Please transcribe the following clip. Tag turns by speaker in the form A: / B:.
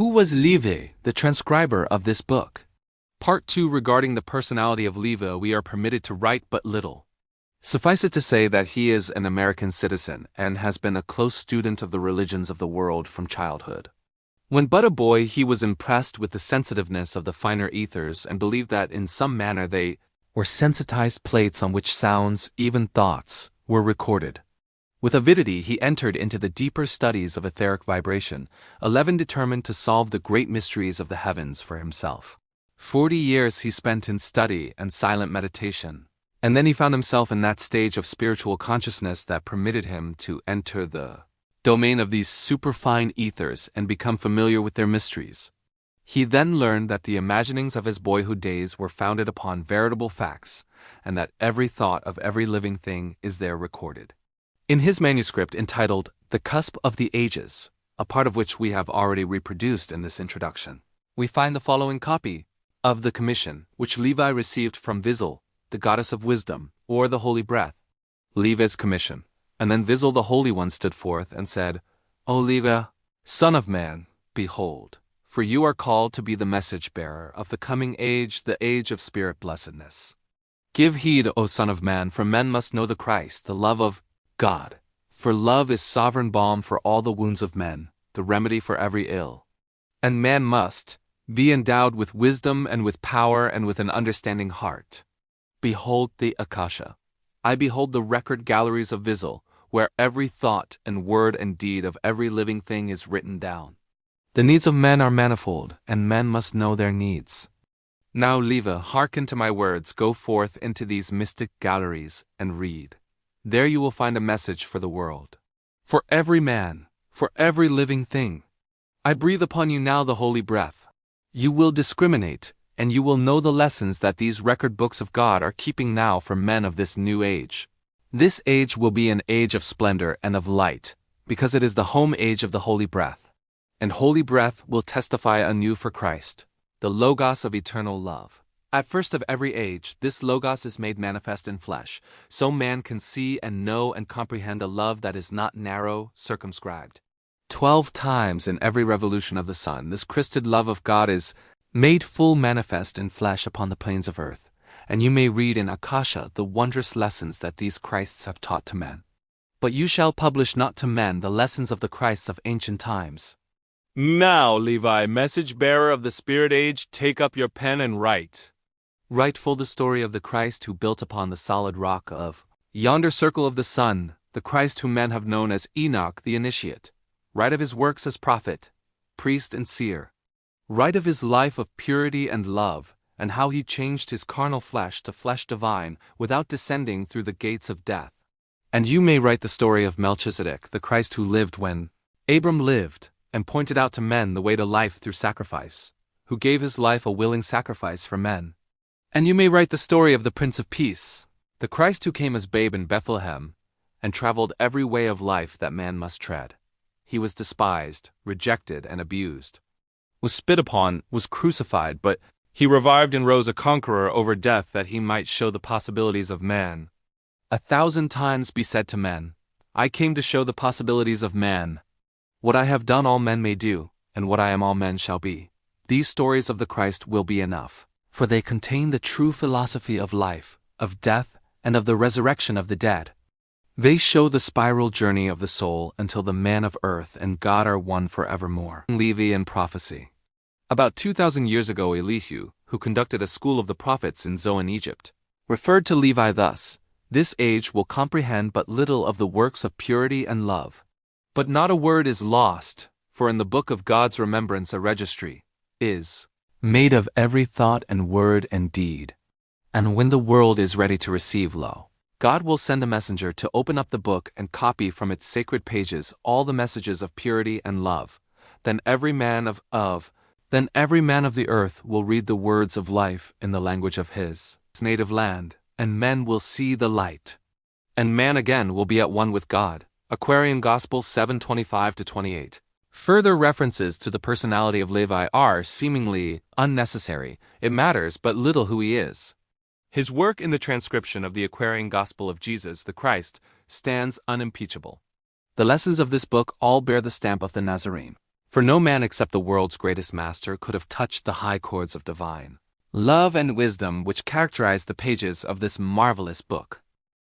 A: Who was Levi, the transcriber of this book? Part 2. Regarding the personality of Levi, we are permitted to write but little. Suffice it to say that he is an American citizen and has been a close student of the religions of the world from childhood. When but a boy, he was impressed with the sensitiveness of the finer ethers and believed that in some manner they were sensitized plates on which sounds, even thoughts, were recorded. With avidity he entered into the deeper studies of etheric vibration, determined to solve the great mysteries of the heavens for himself. 40 years he spent in study and silent meditation, and then he found himself in that stage of spiritual consciousness that permitted him to enter the domain of these superfine ethers and become familiar with their mysteries. He then learned that the imaginings of his boyhood days were founded upon veritable facts, and that every thought of every living thing is there recorded. In his manuscript entitled The Cusp of the Ages, a part of which we have already reproduced in this introduction, we find the following copy of the commission, which Levi received from Vizel, the goddess of wisdom, or the holy breath. Levi's commission. And then Vizel the Holy One stood forth and said, O Levi, son of man, behold, for you are called to be the message-bearer of the coming age, the age of spirit blessedness. Give heed, O son of man, for men must know the Christ, the love of God. For love is sovereign balm for all the wounds of men, the remedy for every ill. And man must be endowed with wisdom and with power and with an understanding heart. Behold the Akasha. I behold the record galleries of Vizel, where every thought and word and deed of every living thing is written down. The needs of men are manifold, and men must know their needs. Now, Levi, hearken to my words, go forth into these mystic galleries and read. There you will find a message for the world. For every man, for every living thing. I breathe upon you now the holy breath. You will discriminate, and you will know the lessons that these record books of God are keeping now for men of this new age. This age will be an age of splendor and of light, because it is the home age of the holy breath. And holy breath will testify anew for Christ, the Logos of eternal love. At first of every age, this Logos is made manifest in flesh, so man can see and know and comprehend a love that is not narrow, circumscribed. 12 times in every revolution of the sun, this Christed love of God is made full manifest in flesh upon the plains of earth, and you may read in Akasha the wondrous lessons that these Christs have taught to men. But you shall publish not to men the lessons of the Christs of ancient times. Now, Levi, message-bearer of the Spirit Age, take up your pen and write. Write full the story of the Christ who built upon the solid rock of yonder circle of the sun, the Christ whom men have known as Enoch the Initiate. Write of his works as prophet, priest and seer. Write of his life of purity and love, and how he changed his carnal flesh to flesh divine without descending through the gates of death. And you may write the story of Melchizedek, the Christ who lived when Abram lived, and pointed out to men the way to life through sacrifice, who gave his life a willing sacrifice for men. And you may write the story of the Prince of Peace, the Christ who came as babe in Bethlehem, and traveled every way of life that man must tread. He was despised, rejected, and abused, was spit upon, was crucified, but he revived and rose a conqueror over death that he might show the possibilities of man. 1,000 times be said to men, I came to show the possibilities of man. What I have done all men may do, and what I am all men shall be. These stories of the Christ will be enough, for they contain the true philosophy of life, of death, and of the resurrection of the dead. They show the spiral journey of the soul until the man of earth and God are one forevermore. Levi and Prophecy. About 2,000 years ago, Elihu, who conducted a school of the prophets in Zoan, Egypt, referred to Levi thus, This age will comprehend but little of the works of purity and love. But not a word is lost, for in the book of God's remembrance a registry is made of every thought and word and deed. And when the world is ready to receive, lo, God will send a messenger to open up the book and copy from its sacred pages all the messages of purity and love. Then every man of the earth will read the words of life in the language of his native land, and men will see the light. And man again will be at one with God. Aquarian Gospel 7:25-28. Further references to the personality of Levi are seemingly unnecessary. It matters but little who he is. His work in the transcription of the Aquarian Gospel of Jesus the Christ stands unimpeachable. The lessons of this book all bear the stamp of the Nazarene. For no man except the world's greatest master could have touched the high chords of divine love and wisdom which characterize the pages of this marvelous book.